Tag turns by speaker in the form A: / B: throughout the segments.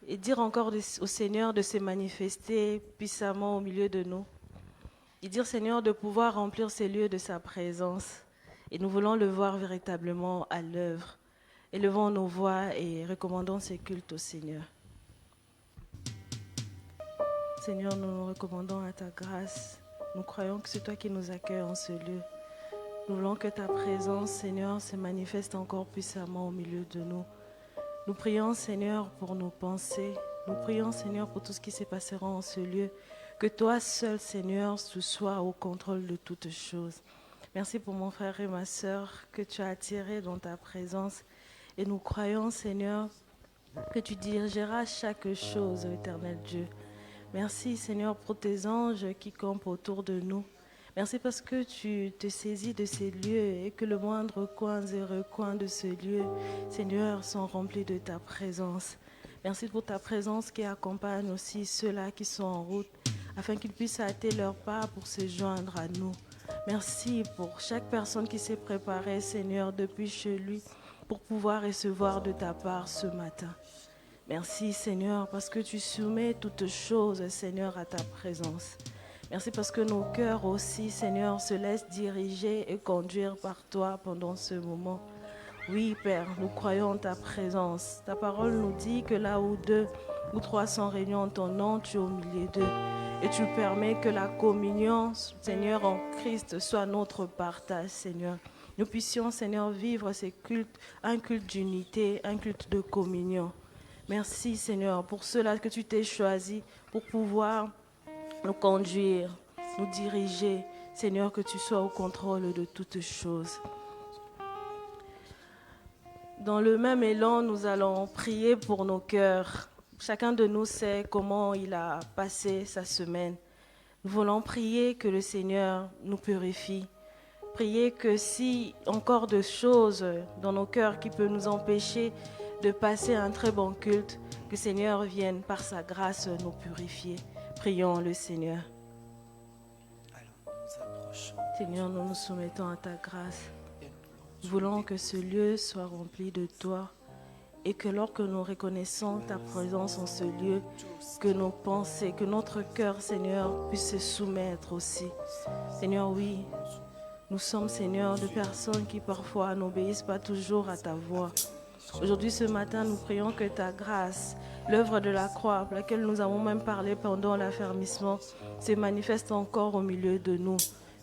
A: et dire encore au Seigneur de se manifester puissamment au milieu de nous. Et dire, Seigneur, de pouvoir remplir ces lieux de sa présence. Et nous voulons le voir véritablement à l'œuvre. Élevons nos voix et recommandons ces cultes au Seigneur. Seigneur, nous nous recommandons à ta grâce. Nous croyons que c'est toi qui nous accueilles en ce lieu. Nous voulons que ta présence, Seigneur, se manifeste encore puissamment au milieu de nous. Nous prions, Seigneur, pour nos pensées. Nous prions, Seigneur, pour tout ce qui se passera en ce lieu. Que toi seul, Seigneur, tu sois au contrôle de toutes choses. Merci pour mon frère et ma sœur que tu as attirés dans ta présence. Et nous croyons, Seigneur, que tu dirigeras chaque chose, éternel Dieu. Merci, Seigneur, pour tes anges qui campent autour de nous. Merci parce que tu te saisis de ces lieux et que le moindre coin et recoin de ce lieu, Seigneur, sont remplis de ta présence. Merci pour ta présence qui accompagne aussi ceux-là qui sont en route, afin qu'ils puissent hâter leur pas pour se joindre à nous. Merci pour chaque personne qui s'est préparée, Seigneur, depuis chez lui, pour pouvoir recevoir de ta part ce matin. Merci, Seigneur, parce que tu soumets toutes choses, Seigneur, à ta présence. Merci parce que nos cœurs aussi, Seigneur, se laissent diriger et conduire par toi pendant ce moment. Oui, Père, nous croyons en ta présence. Ta parole nous dit que là où 2 ou 3 sont réunis en ton nom, tu es au milieu d'eux. Et tu permets que la communion, Seigneur, en Christ soit notre partage, Seigneur. Nous puissions, Seigneur, vivre ces cultes, un culte d'unité, un culte de communion. Merci, Seigneur, pour cela que tu t'es choisi pour pouvoir nous conduire, nous diriger. Seigneur, que tu sois au contrôle de toutes choses. Dans le même élan, nous allons prier pour nos cœurs. Chacun de nous sait comment il a passé sa semaine. Nous voulons prier que le Seigneur nous purifie. Prier que si encore de choses dans nos cœurs qui peuvent nous empêcher de passer un très bon culte, que le Seigneur vienne par sa grâce nous purifier. Prions le Seigneur. Seigneur, nous nous soumettons à ta grâce. Nous voulons que ce lieu soit rempli de toi et que lorsque nous reconnaissons ta présence en ce lieu, que nos pensées, que notre cœur, Seigneur, puisse se soumettre aussi. Seigneur, oui, nous sommes, Seigneur, de personnes qui parfois n'obéissent pas toujours à ta voix. Aujourd'hui, ce matin, nous prions que ta grâce, l'œuvre de la croix, pour laquelle nous avons même parlé pendant l'affermissement, se manifeste encore au milieu de nous.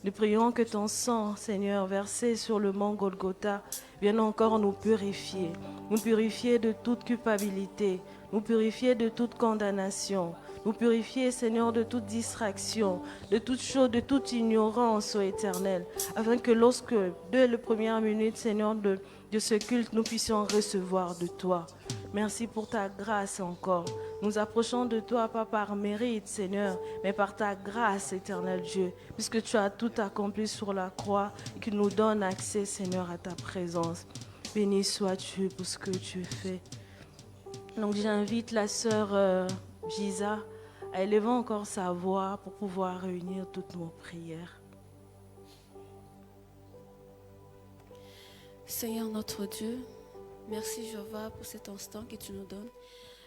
A: Nous prions que ton sang, Seigneur, versé sur le mont Golgotha, vienne encore nous purifier de toute culpabilité, nous purifier de toute condamnation, nous purifier, Seigneur, de toute distraction, de toute chose, de toute ignorance, ô Éternel, afin que lorsque, dès les premières minutes, Seigneur, de ce culte, nous puissions recevoir de toi. Merci pour ta grâce encore. Nous approchons de toi, pas par mérite, Seigneur, mais par ta grâce, éternel Dieu, puisque tu as tout accompli sur la croix et qui nous donne accès, Seigneur, à ta présence. Béni sois-tu pour ce que tu fais. Donc j'invite la sœur Gisa à élever encore sa voix pour pouvoir réunir toutes nos prières.
B: Seigneur notre Dieu, merci Jéhovah pour cet instant que tu nous donnes.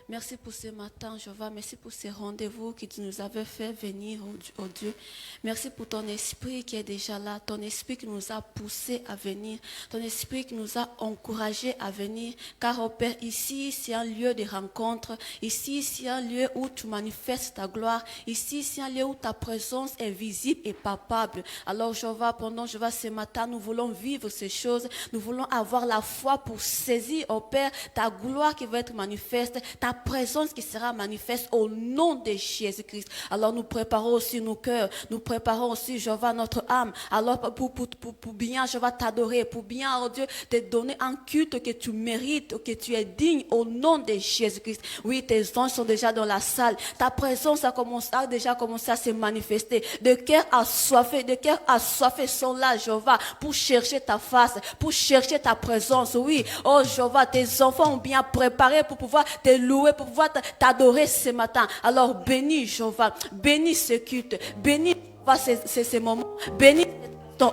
B: Merci pour ce matin, Jéhovah. Merci pour ces rendez-vous que tu nous avais fait venir, oh Dieu. Merci pour ton esprit qui est déjà là, ton esprit qui nous a poussés à venir, ton esprit qui nous a encouragés à venir. Car, oh Père, ici, c'est un lieu de rencontre. Ici, c'est un lieu où tu manifestes ta gloire. Ici, c'est un lieu où ta présence est visible et palpable. Alors, Jéhovah, pendant Jéhovah, ce matin, nous voulons vivre ces choses. Nous voulons avoir la foi pour saisir, oh Père, ta gloire qui va être manifeste, ta présence qui sera manifeste au nom de Jésus-Christ. Alors nous préparons aussi nos cœurs, nous préparons aussi, Jéhovah, notre âme. Alors pour bien, Jéhovah, t'adorer, pour bien, oh Dieu, te donner un culte que tu mérites, que tu es digne au nom de Jésus-Christ. Oui, tes anges sont déjà dans la salle. Ta présence a déjà commencé à se manifester. De cœur assoiffés sont là, Jéhovah, pour chercher ta face, pour chercher ta présence. Oui, oh Jéhovah, tes enfants ont bien préparé pour pouvoir te louer, pour pouvoir t'adorer ce matin. Alors bénis, Jéhovah, bénis ce culte, bénis ces moments, bénis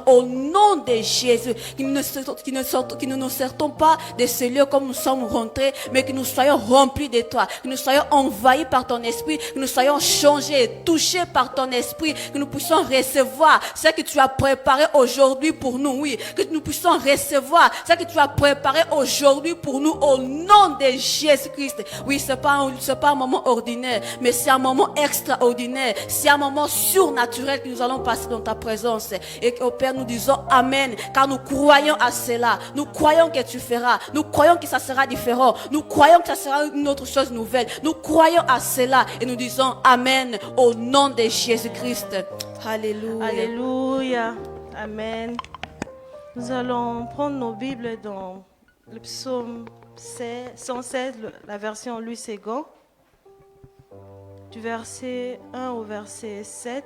B: au nom de Jésus, que nous ne sortons pas de ce lieu comme nous sommes rentrés, mais que nous soyons remplis de toi, que nous soyons envahis par ton esprit, que nous soyons changés, touchés par ton esprit, que nous puissions recevoir ce que tu as préparé aujourd'hui pour nous, oui, que nous puissions recevoir ce que tu as préparé aujourd'hui pour nous au nom de Jésus-Christ. Oui, c'est pas un moment ordinaire, mais c'est un moment extraordinaire, c'est un moment surnaturel que nous allons passer dans ta présence. Et au Père, nous disons Amen, car nous croyons à cela. Nous croyons que tu feras. Nous croyons que ça sera différent. Nous croyons que ça sera une autre chose nouvelle. Nous croyons à cela et nous disons Amen au nom de Jésus-Christ. Alléluia.
A: Alléluia. Amen. Nous allons prendre nos Bibles dans le psaume 116, la version Louis II, du verset 1 au verset 7.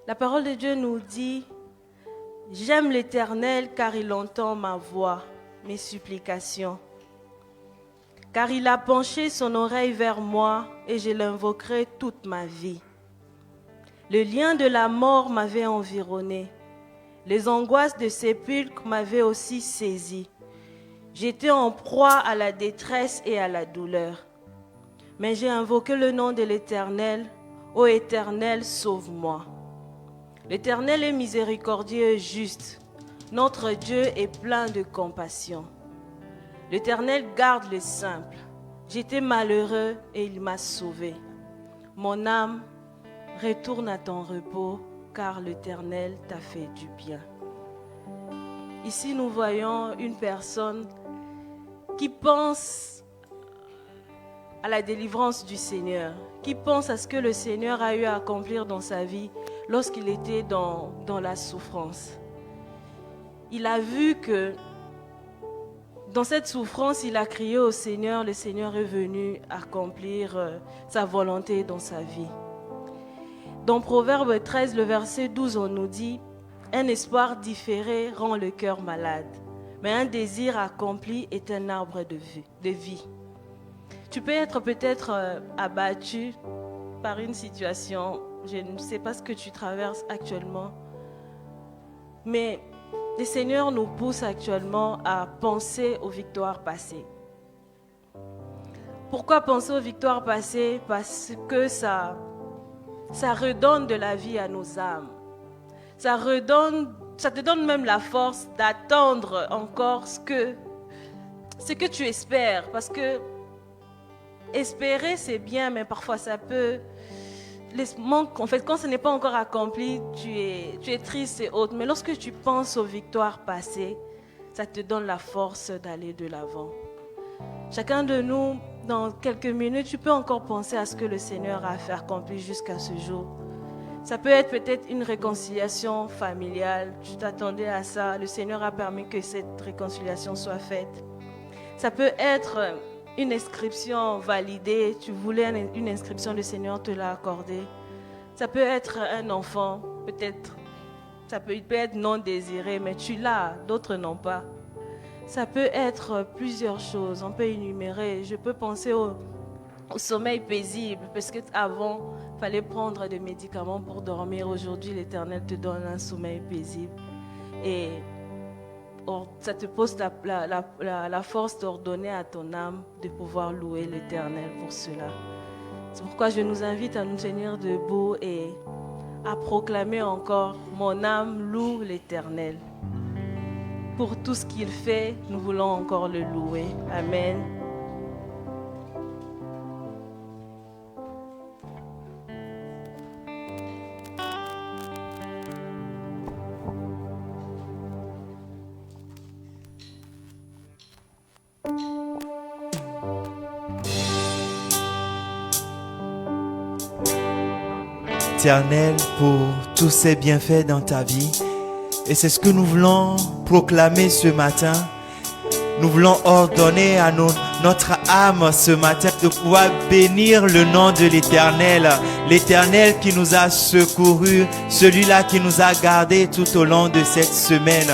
A: La parole de Dieu nous dit: j'aime l'Éternel car il entend ma voix, mes supplications. Car il a penché son oreille vers moi et je l'invoquerai toute ma vie. Le lien de la mort m'avait environné. Les angoisses de sépulcre m'avaient aussi saisi. J'étais en proie à la détresse et à la douleur. Mais j'ai invoqué le nom de l'Éternel. Ô Éternel, sauve-moi. L'Éternel est miséricordieux et juste. Notre Dieu est plein de compassion. L'Éternel garde les simples. J'étais malheureux et il m'a sauvé. Mon âme, retourne à ton repos, car l'Éternel t'a fait du bien. Ici, nous voyons une personne qui pense à la délivrance du Seigneur, qui pense à ce que le Seigneur a eu à accomplir dans sa vie lorsqu'il était dans la souffrance. Il a vu que dans cette souffrance, il a crié au Seigneur, le Seigneur est venu accomplir sa volonté dans sa vie. Dans Proverbe 13, le verset 12, on nous dit: un espoir différé rend le cœur malade, mais un désir accompli est un arbre de vie. Tu peux être peut-être abattu par une situation. Je ne sais pas ce que tu traverses actuellement, mais le Seigneur nous pousse actuellement à penser aux victoires passées. Pourquoi penser aux victoires passées? Parce que ça redonne de la vie à nos âmes. Ça te donne même la force d'attendre encore ce que tu espères. Parce que espérer, c'est bien, mais parfois ça peut... En fait, quand ce n'est pas encore accompli, tu es triste et autres. Mais lorsque tu penses aux victoires passées, ça te donne la force d'aller de l'avant. Chacun de nous, dans quelques minutes, tu peux encore penser à ce que le Seigneur a fait accomplir jusqu'à ce jour. Ça peut être peut-être une réconciliation familiale. Tu t'attendais à ça. Le Seigneur a permis que cette réconciliation soit faite. Ça peut être une inscription validée, tu voulais une inscription, le Seigneur te l'a accordée. Ça peut être un enfant, peut-être, ça peut être non désiré, mais tu l'as, d'autres n'ont pas. Ça peut être plusieurs choses, on peut énumérer. Je peux penser au sommeil paisible, parce qu'avant, il fallait prendre des médicaments pour dormir. Aujourd'hui, l'Éternel te donne un sommeil paisible. Et ça te pose la force d'ordonner à ton âme de pouvoir louer l'Éternel pour cela. C'est pourquoi je nous invite à nous tenir debout et à proclamer encore: mon âme loue l'Éternel. Pour tout ce qu'il fait, nous voulons encore le louer. Amen.
C: Éternel, pour tous ces bienfaits dans ta vie. Et c'est ce que nous voulons proclamer ce matin. Nous voulons ordonner à notre âme ce matin de pouvoir bénir le nom de l'Éternel. L'Éternel qui nous a secourus, celui-là qui nous a gardés tout au long de cette semaine.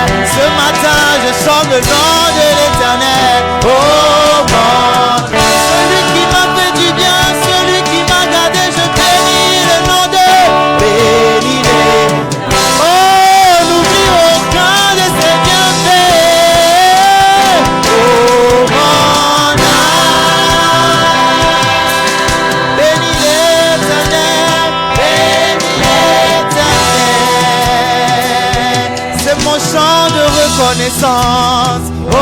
C: reconnaissance. Oh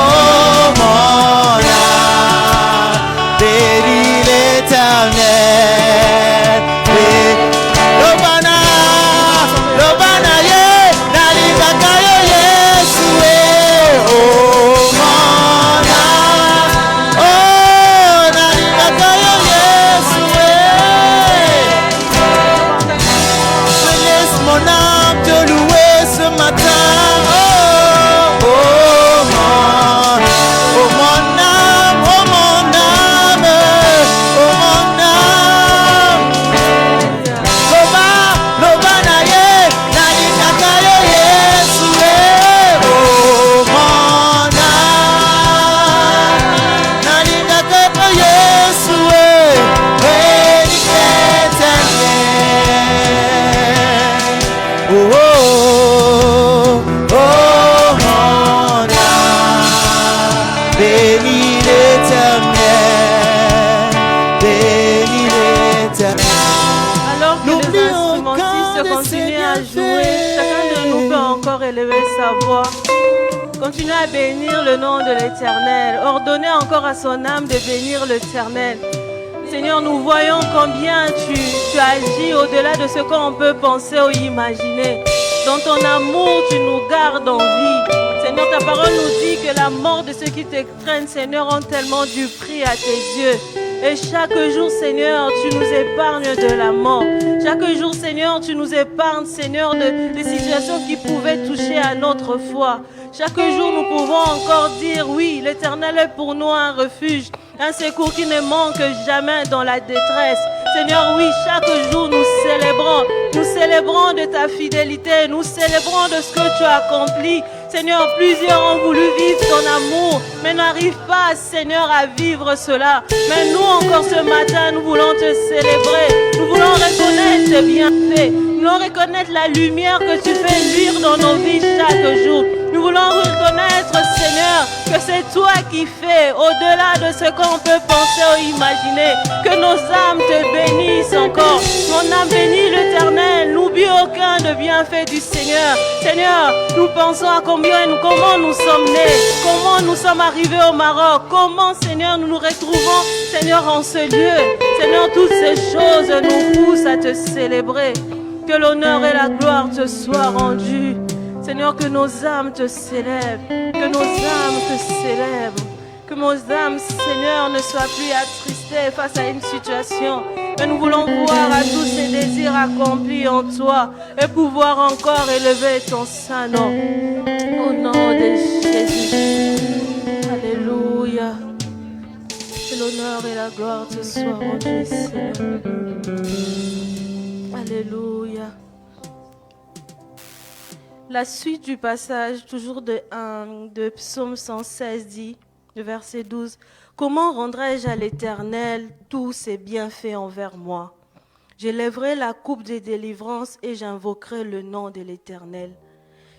C: mon âme, bénis l'Éternel. Lobana, Lobana, yeah, Nalibaka, Yeshua. Oh mon âme, oh Nalibaka, Yeshua. Je laisse mon âme te louer ce matin. Oh mon âme, oh mon âme, oh mon âme, oh mon âme. Loba, loba na ye, na likaka yo Yeshua. Oh mon âme, na likaka yo Yeshua. Bénis l'Éternel. Oh, oh, oh, mon âme, bénis l'Éternel, bénis l'Éternel.
A: Alors que les
C: N'oublions
A: instrumentistes
C: aucun de
A: continuent
C: ses
A: à jouer, chacun de nous peut encore élever sa voix. Continuez à bénir le nom de l'Éternel. Ordonnez encore à son âme de bénir l'Éternel. Seigneur, nous voyons combien tu agis au-delà de ce qu'on peut penser ou imaginer. Dans ton amour, tu nous gardes en vie. Seigneur, ta parole nous dit que la mort de ceux qui te craignent, Seigneur, ont tellement du prix à tes yeux. Et chaque jour, Seigneur, tu nous épargnes de la mort. Chaque jour, Seigneur, tu nous épargnes, Seigneur, des situations qui pouvaient toucher à notre foi. Chaque jour, nous pouvons encore dire, oui, l'Éternel est pour nous un refuge, un secours qui ne manque jamais dans la détresse. Seigneur, oui, chaque jour, nous célébrons de ta fidélité, nous célébrons de ce que tu as accompli. Seigneur, plusieurs ont voulu vivre ton amour, mais n'arrivent pas, Seigneur, à vivre cela. Mais nous, encore ce matin, nous voulons te célébrer. Nous voulons reconnaître tes bienfaits. Nous voulons reconnaître la lumière que tu fais luire dans nos vies chaque jour. Nous voulons reconnaître, Seigneur, que c'est toi qui fais au-delà de ce qu'on peut penser ou imaginer. Que nos âmes te bénissent encore. Mon âme bénit l'Éternel. N'oublie aucun de bienfaits du Seigneur. Seigneur, nous pensons à comment nous sommes nés, comment nous sommes arrivés au Maroc, comment, Seigneur, nous nous retrouvons, Seigneur, en ce lieu. Seigneur, toutes ces choses nous poussent à te célébrer. Que l'honneur et la gloire te soient rendus. Seigneur, que nos âmes te célèbrent, que nos âmes te célèbrent, que nos âmes, Seigneur, ne soient plus attristées face à une situation. Mais nous voulons voir à tous ces désirs accomplis en toi et pouvoir encore élever ton saint nom. Au nom de Jésus. Alléluia. Que l'honneur et la gloire te soient rendus, Seigneur. Alléluia. La suite du passage, toujours de Psaume 116, dit, le verset 12, « Comment rendrai-je à l'Éternel tous ses bienfaits envers moi? J'élèverai la coupe des délivrances et j'invoquerai le nom de l'Éternel.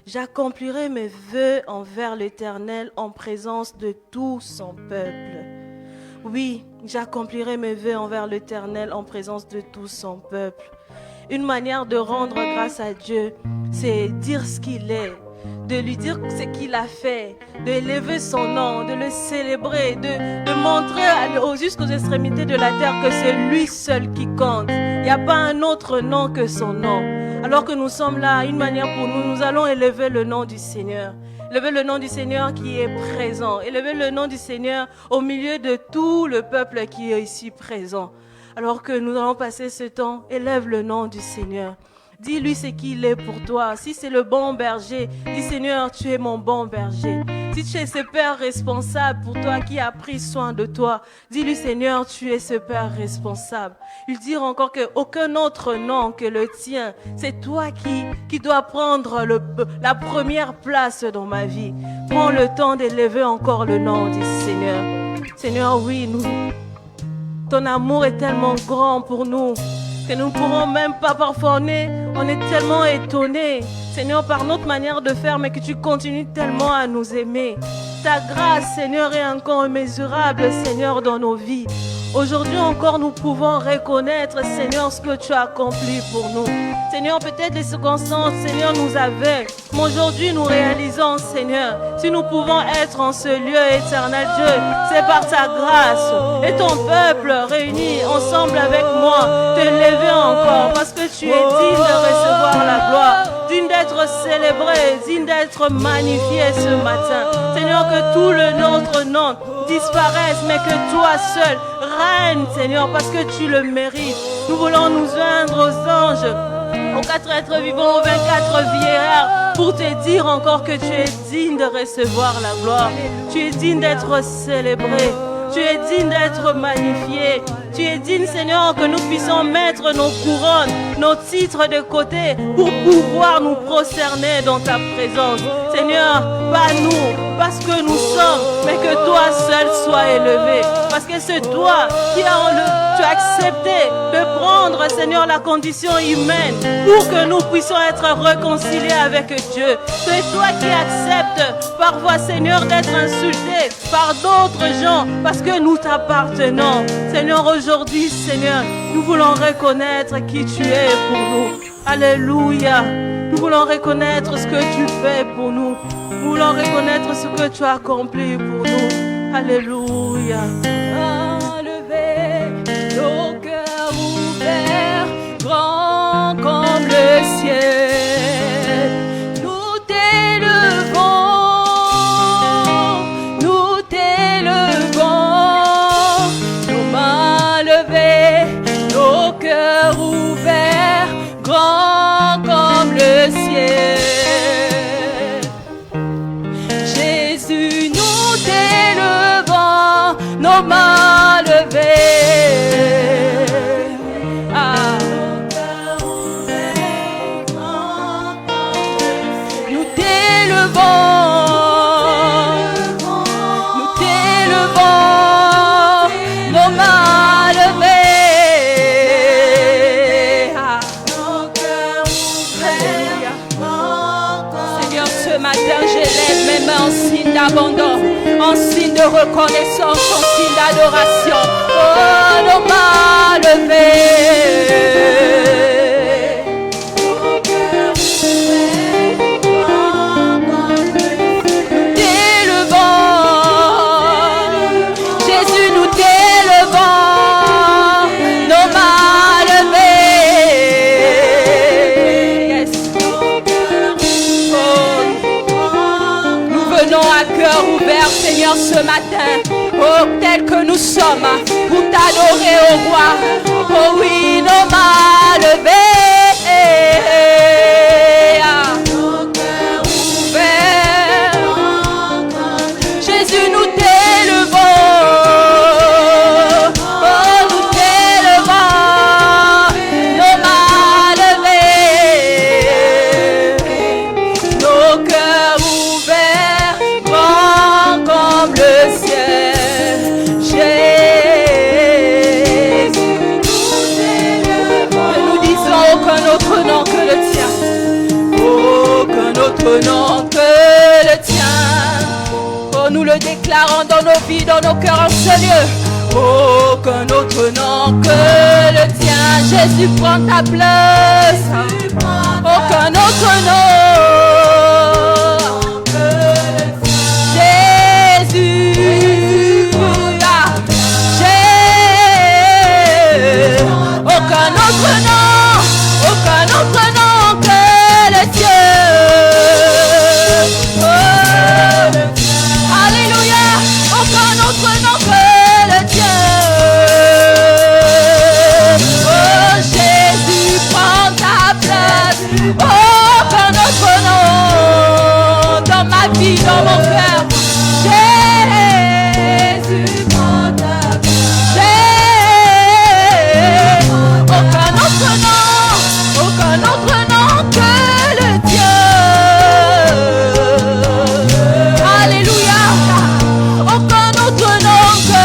A: J'accomplirai mes vœux envers l'Éternel en présence de tout son peuple. » Oui, j'accomplirai mes vœux envers l'Éternel en présence de tout son peuple. Une manière de rendre grâce à Dieu, c'est dire ce qu'il est, de lui dire ce qu'il a fait, d'élever son nom, de le célébrer, de montrer jusqu'aux extrémités de la terre que c'est lui seul qui compte. Il n'y a pas un autre nom que son nom. Alors que nous sommes là, une manière pour nous, nous allons élever le nom du Seigneur. Élever le nom du Seigneur qui est présent. Élever le nom du Seigneur au milieu de tout le peuple qui est ici présent. Alors que nous allons passer ce temps, élève le nom du Seigneur. Dis-lui ce qu'il est pour toi. Si c'est le bon berger, dis Seigneur, tu es mon bon berger. Si tu es ce Père responsable pour toi qui a pris soin de toi, dis-lui Seigneur, tu es ce Père responsable. Il dit encore qu'aucun autre nom que le tien, c'est toi qui dois prendre la première place dans ma vie. Prends le temps d'élever encore le nom du Seigneur. Seigneur, oui, ton amour est tellement grand pour nous que nous ne pourrons même pas parfois, on est tellement étonnés, Seigneur, par notre manière de faire, mais que tu continues tellement à nous aimer. Ta grâce, Seigneur, est encore immesurable, Seigneur, dans nos vies. Aujourd'hui encore, nous pouvons reconnaître, Seigneur, ce que tu as accompli pour nous. Seigneur, peut-être les circonstances, Seigneur, nous avaient. Mais aujourd'hui, nous réalisons, Seigneur, si nous pouvons être en ce lieu éternel, Dieu, c'est par ta grâce. Et ton peuple réuni ensemble avec moi, te lever encore, parce que tu es digne de recevoir la gloire, digne d'être célébré, digne d'être magnifié ce matin. Seigneur, que tout le notre nom disparaisse, mais que toi seul règne, Seigneur, parce que tu le mérites. Nous voulons nous joindre aux anges, aux 4 êtres vivants, aux 24 vieillards, pour te dire encore que tu es digne de recevoir la gloire. Tu es digne d'être célébré. Tu es digne d'être magnifié. Tu es digne, Seigneur, que nous puissions mettre nos couronnes, nos titres de côté pour pouvoir nous prosterner dans ta présence. Seigneur, pas nous, parce que nous sommes, mais que toi seul sois élevé. Parce que c'est toi qui tu as accepté de prendre, Seigneur, la condition humaine pour que nous puissions être réconciliés avec Dieu. C'est toi qui acceptes parfois, Seigneur, d'être insulté par d'autres gens parce que nous t'appartenons. Seigneur, aujourd'hui, Seigneur, nous voulons reconnaître qui tu es pour nous. Alléluia. Nous voulons reconnaître ce que tu fais pour nous. Nous voulons reconnaître ce que tu as accompli pour nous. Alléluia.
D: Enlever nos cœurs ouverts, grands comme le ciel. Nous t'élevons, nos mains levées, nos cœurs ouverts, grands comme le ciel. Jésus, nous t'élevons, nos mains levées. Ah. Nous t'élevons, nos mains levées. Ah. Seigneur, ce matin, j'élève mes mains en signe d'abandon, en signe de reconnaissance, en signe d'adoration. Oh, nos mains levées. Jésus, nous t'élevons, nos mains levées. Yes. Nous venons à cœur ouvert, Seigneur, ce matin, oh, tel que nous sommes, pour t'adorer, oh roi. Oh oui, nos mains levées. Nos cœurs ouverts. Jésus, nous t'élevons. Oh, nous t'élevons. Nos mains levées. Nos cœurs ouverts, grands comme le ciel. Jésus, nous disons aucun autre nom que le tien. Aucun autre nom que le tien. Oh, nous le déclarons dans nos vies, dans nos cœurs en ce lieu. Aucun autre nom que le tien. Jésus, prends ta place. Aucun autre nom. Jésus, aucun autre nom que le Dieu. Oh, alléluia, aucun autre nom que le Dieu. Oh, Jésus, prends ta place. Aucun autre nom dans ma vie, dans mon cœur. Jésus, prends ta place. Aucun autre nom que le Dieu. Alléluia. Aucun autre nom que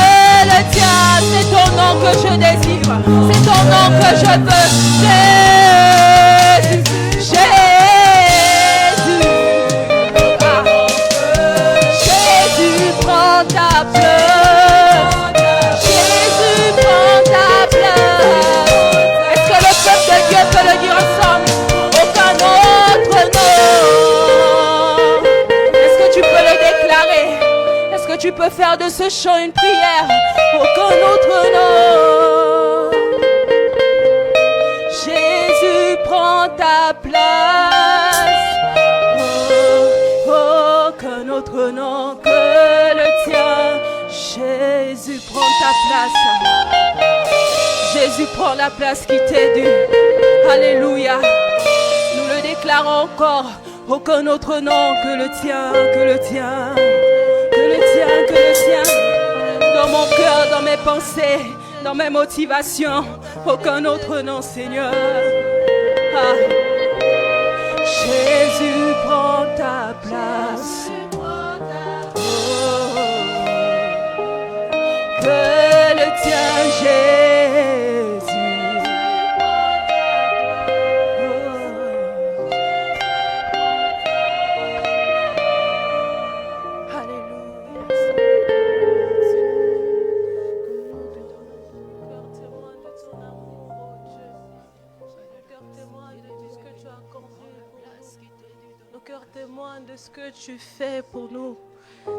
D: le tien. C'est ton nom que je désire. C'est ton nom que je veux. Jésus. Jésus. Ah. Jésus, prends ta place. Jésus, veut faire de ce chant une prière. Aucun autre nom. Jésus prend ta place. Aucun autre nom que le tien. Jésus prend ta place. Jésus prend la place qui t'est due. Alléluia. Nous le déclarons encore. Aucun autre nom que le tien, que le tien, que le tien, que le tien. Dans mon cœur, dans mes pensées, dans mes motivations, aucun autre nom, Seigneur. Ah. Jésus prend ta place. Oh. Que le tien, Jésus.
A: De ce que tu fais pour nous.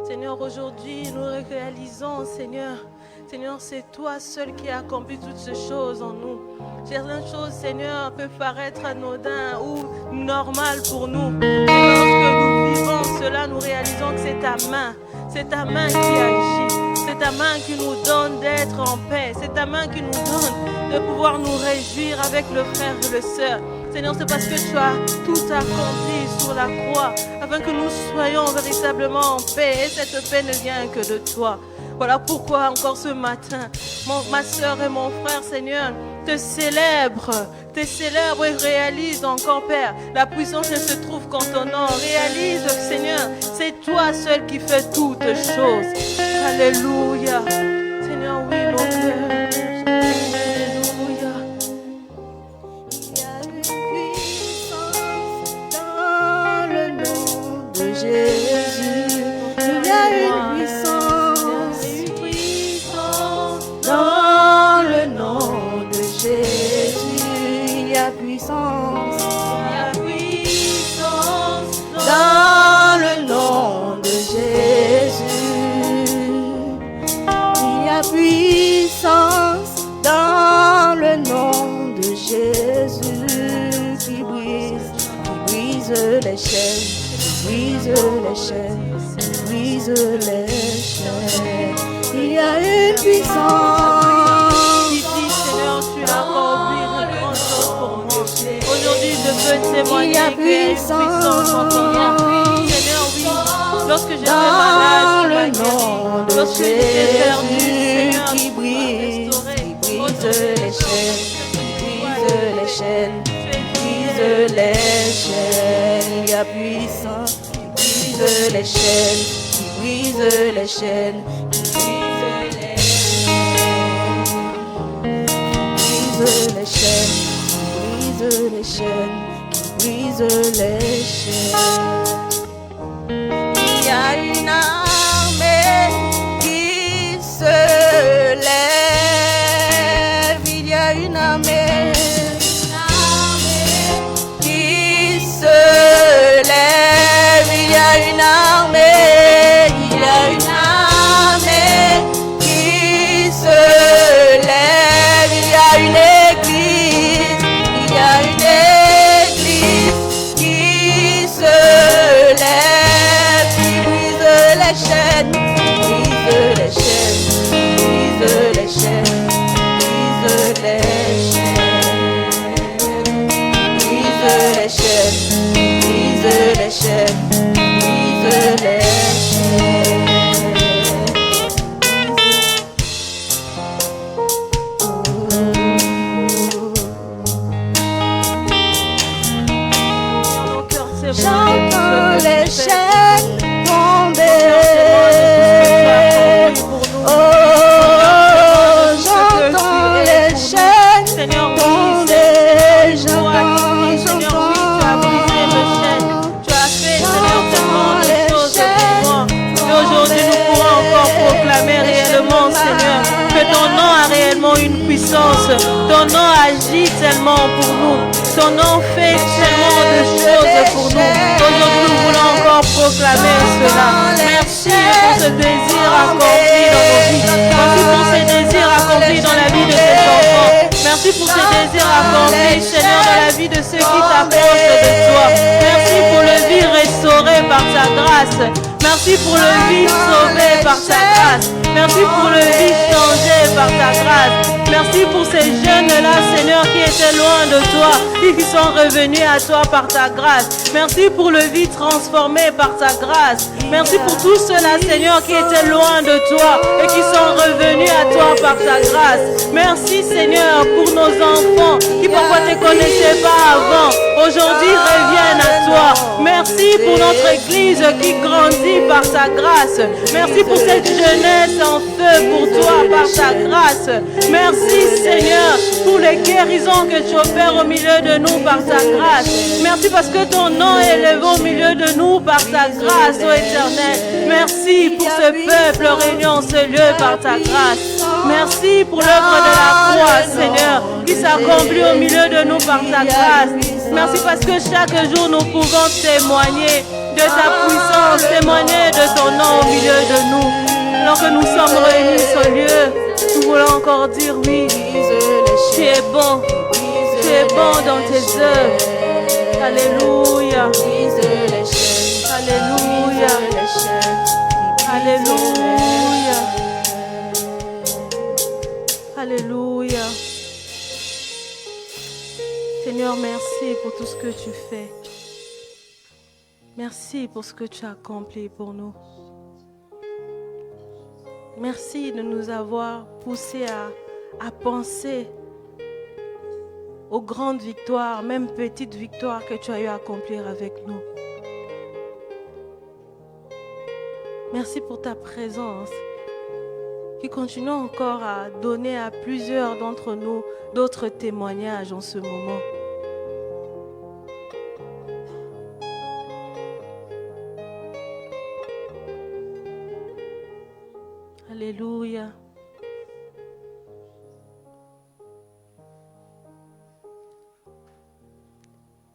A: Seigneur, aujourd'hui, nous réalisons, Seigneur, c'est toi seul qui as accompli toutes ces choses en nous. Certaines choses, Seigneur, peuvent paraître anodines ou normales pour nous. Mais lorsque nous vivons cela, nous réalisons que c'est ta main qui agit. C'est ta main qui nous donne d'être en paix. C'est ta main qui nous donne de pouvoir nous réjouir avec le frère et le sœur. Seigneur, c'est parce que tu as tout accompli sur la croix, afin que nous soyons véritablement en paix. Et cette paix ne vient que de toi. Voilà pourquoi encore ce matin, ma soeur et mon frère, Seigneur, te célèbrent et réalisent encore, Père. La puissance ne se trouve qu'en ton nom. Réalise, Seigneur, c'est toi seul qui fais toutes choses. Alléluia. Seigneur, oui, mon cœur.
D: Les chaînes, brise les chaînes. Il y a une puissance.
A: Ici, Seigneur, tu as accompli une grande chose pour moi. Aujourd'hui, je veux témoigner qu'il y a une puissance en ton nom. Seigneur, oui, lorsque j'étais malade, tu m'as guéri. Lorsque j'étais perdu, Seigneur, tu m'as restauré.
D: Brise les chaînes, brise les chaînes. Les chaînes, il y a puissance qui brise les chaînes, qui brise les chaînes, qui brise les chaînes, qui brise les chaînes, qui brise les chaînes. Il y a une armée qui se lève, il y a une armée. Il y a une armée, il y a une armée qui se lève, il y a une église, il y a une église qui se lève, qui brise les chaînes, brise les chaînes, brise les chaînes, brise les chaînes, brise les chaînes. Brise les chaînes, brise les chaînes. J'entends les chaînes tomber. Oh,
A: une puissance. Ton nom agit tellement pour nous. Ton nom fait tellement de choses pour nous. Aujourd'hui, nous voulons encore proclamer cela. Merci pour ce désir accompli dans nos vies. Merci pour ce désir accompli dans la vie de tes enfants. Merci pour ce désir accompli, Seigneur, dans la vie de ceux qui t'approchent de toi. Merci pour le vie restauré par ta grâce. Merci pour le vie sauvé par ta grâce. Merci pour le vie changé par ta grâce. Merci pour ces jeunes-là, Seigneur, qui étaient loin de toi et qui sont revenus à toi par ta grâce. Merci pour le vie transformé par ta grâce. Merci pour tous ceux-là, Seigneur, qui étaient loin de toi et qui sont revenus à toi par ta grâce. Merci, Seigneur, pour nos enfants qui parfois ne te connaissaient pas avant. Aujourd'hui, reviennent à toi. Merci pour notre Église qui grandit par ta grâce. Merci pour cette jeunesse en feu pour toi par ta grâce. Merci, Seigneur, pour les guérisons que tu opères au milieu de nous par ta grâce. Merci parce que ton nom est élevé au milieu de nous par ta grâce, ô Éternel. Merci pour ce peuple réuni en ce lieu par ta grâce. Merci pour l'œuvre de la croix, Seigneur, qui s'accomplit au milieu de nous par ta grâce. Merci parce que chaque jour nous pouvons témoigner de ta puissance, témoigner de ton nom au milieu de nous. Alors que nous sommes réunis ce lieu, nous voulons encore dire oui, tu es bon dans tes œuvres. Alléluia. Alléluia. Alléluia. Alléluia. Seigneur, merci pour tout ce que tu fais. Merci pour ce que tu as accompli pour nous. Merci de nous avoir poussés à penser aux grandes victoires, même petites victoires que tu as eu à accomplir avec nous. Merci pour ta présence qui continue encore à donner à plusieurs d'entre nous d'autres témoignages en ce moment. Alléluia.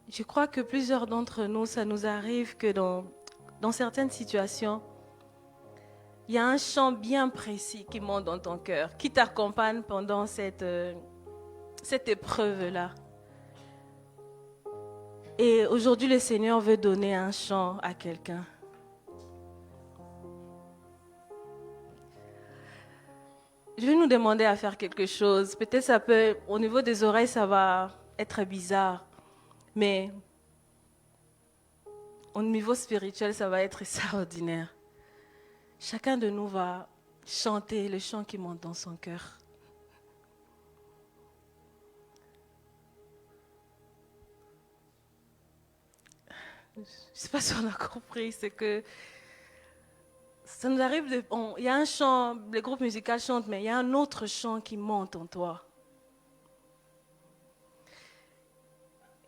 A: Je crois que plusieurs d'entre nous, ça nous arrive que dans certaines situations, il y a un chant bien précis qui monte dans ton cœur, qui t'accompagne pendant cette épreuve-là. Et aujourd'hui, le Seigneur veut donner un chant à quelqu'un. Je vais nous demander à faire quelque chose. Peut-être ça peut, au niveau des oreilles, ça va être bizarre. Mais au niveau spirituel, ça va être extraordinaire. Chacun de nous va chanter le chant qui monte dans son cœur. Je ne sais pas si on a compris, c'est que ça nous arrive, il y a un chant, le groupe musical chante, mais il y a un autre chant qui monte en toi.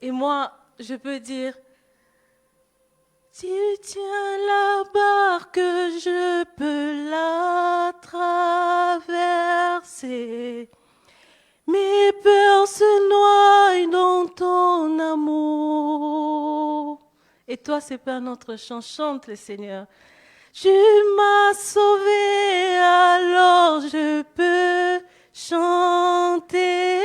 A: Et moi, je peux dire, tu tiens la barque, je peux la traverser. Mes peurs se noient dans ton amour. Et toi, c'est pas un autre chant, chante le Seigneur. Tu m'as sauvé, alors je peux chanter.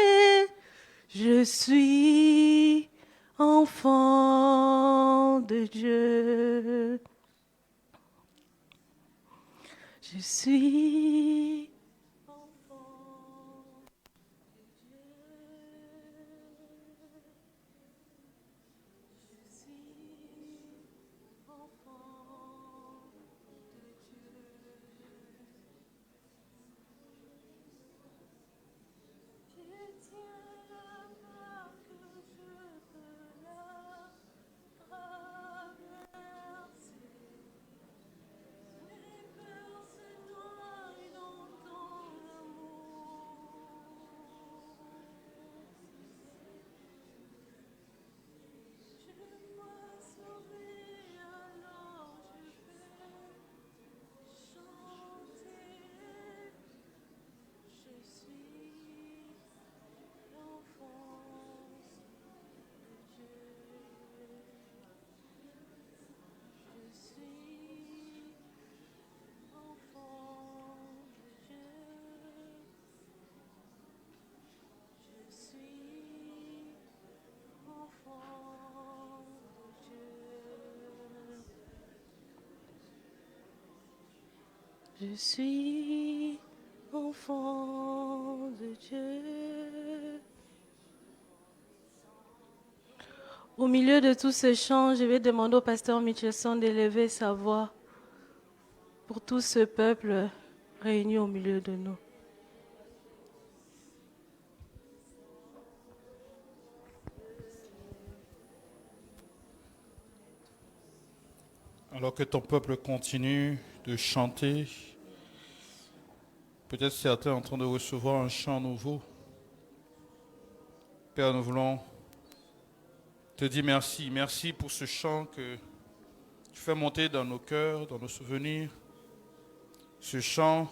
A: Je suis enfant de Dieu. Je suis enfant de Dieu. Je suis enfant de Dieu. Tu tiens la barque, je peux la traverser. Mes peurs se noient dans Je suis enfant de Dieu. Au milieu de tout ce chant, je vais demander au pasteur Michelson d'élever sa voix pour tout ce peuple réuni au milieu de nous.
E: Alors que ton peuple continue de chanter, peut-être certains en train de recevoir un chant nouveau. Père, nous voulons te dire merci. Merci pour ce chant que tu fais monter dans nos cœurs, dans nos souvenirs. Ce chant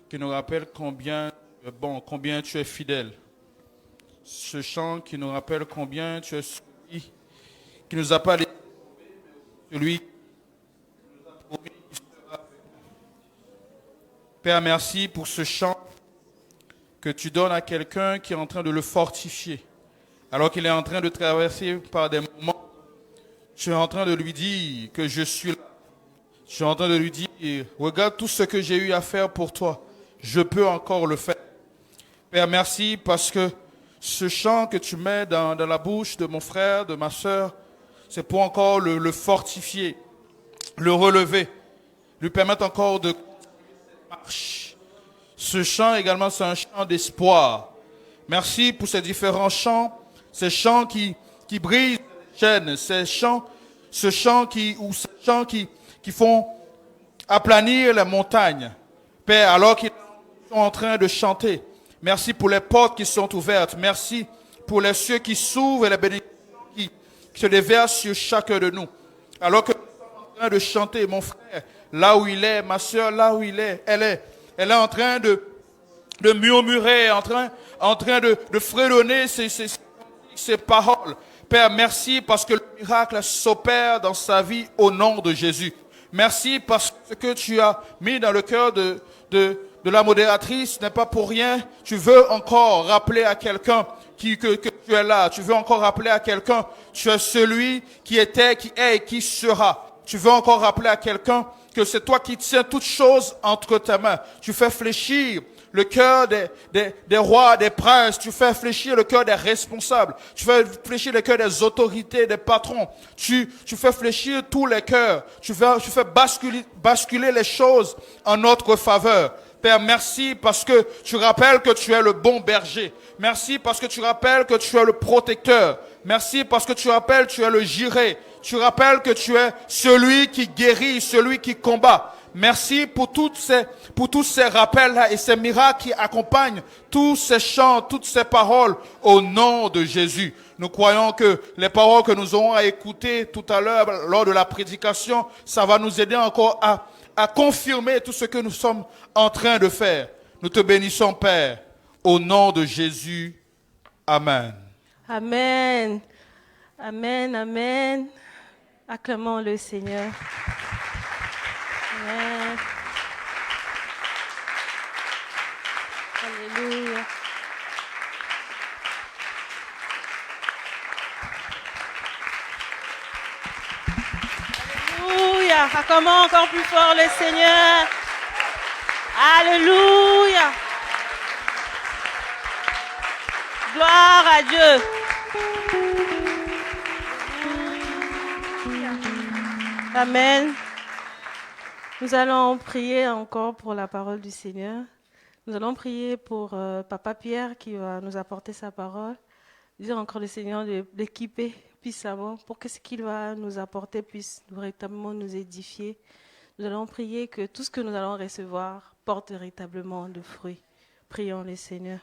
E: qui nous rappelle combien tu es bon, combien tu es fidèle. Ce chant qui nous rappelle combien tu es celui qui nous a pas laissé, celui qui nous a promis qu'il sera avec nous. Père, merci pour ce chant que tu donnes à quelqu'un qui est en train de le fortifier. Alors qu'il est en train de traverser par des moments, tu es en train de lui dire que je suis là. Tu es en train de lui dire, regarde tout ce que j'ai eu à faire pour toi. Je peux encore le faire. Père, merci parce que ce chant que tu mets dans la bouche de mon frère, de ma soeur, c'est pour encore le fortifier, le relever, lui permettre encore de marcher. Ce chant également, c'est un chant d'espoir. Merci pour ces différents chants, ces chants qui brisent les chaînes, ces chants qui font aplanir les montagnes. Père, alors qu'ils sont en train de chanter, merci pour les portes qui sont ouvertes. Merci pour les cieux qui s'ouvrent et les bénédictions qui se déversent sur chacun de nous. Alors que nous sommes en train de chanter, mon frère, là où il est, ma soeur, là où il est, elle est en train de murmurer, en train de fredonner ses paroles. Père, merci parce que le miracle s'opère dans sa vie au nom de Jésus. Merci parce que ce que tu as mis dans le cœur de la modératrice n'est pas pour rien. Tu veux encore rappeler à quelqu'un que tu es là. Tu veux encore rappeler à quelqu'un, tu es celui qui était, qui est et qui sera. Tu veux encore rappeler à quelqu'un que c'est toi qui tiens toutes choses entre tes mains. Tu fais fléchir le cœur des rois, des princes. Tu fais fléchir le cœur des responsables. Tu fais fléchir le cœur des autorités, des patrons. Tu fais fléchir tous les cœurs. Tu fais basculer les choses en notre faveur. Père, merci parce que tu rappelles que tu es le bon berger. Merci parce que tu rappelles que tu es le protecteur. Merci parce que tu rappelles que tu es le jiré. Tu rappelles que tu es celui qui guérit, celui qui combat. Merci pour tous ces rappels-là et ces miracles qui accompagnent tous ces chants, toutes ces paroles au nom de Jésus. Nous croyons que les paroles que nous aurons à écouter tout à l'heure lors de la prédication, ça va nous aider encore à confirmer tout ce que nous sommes en train de faire. Nous te bénissons, Père, au nom de Jésus. Amen.
A: Amen. Amen, amen. Acclamons le Seigneur. Amen. Alléluia. Alléluia. Acclamons encore plus fort le Seigneur. Alléluia. Gloire à Dieu. Amen. Nous allons prier encore pour la parole du Seigneur. Nous allons prier pour Papa Pierre qui va nous apporter sa parole. Dire encore le Seigneur de l'équiper puissamment pour que ce qu'il va nous apporter puisse véritablement nous édifier. Nous allons prier que tout ce que nous allons recevoir porte véritablement de fruits. Prions le Seigneur.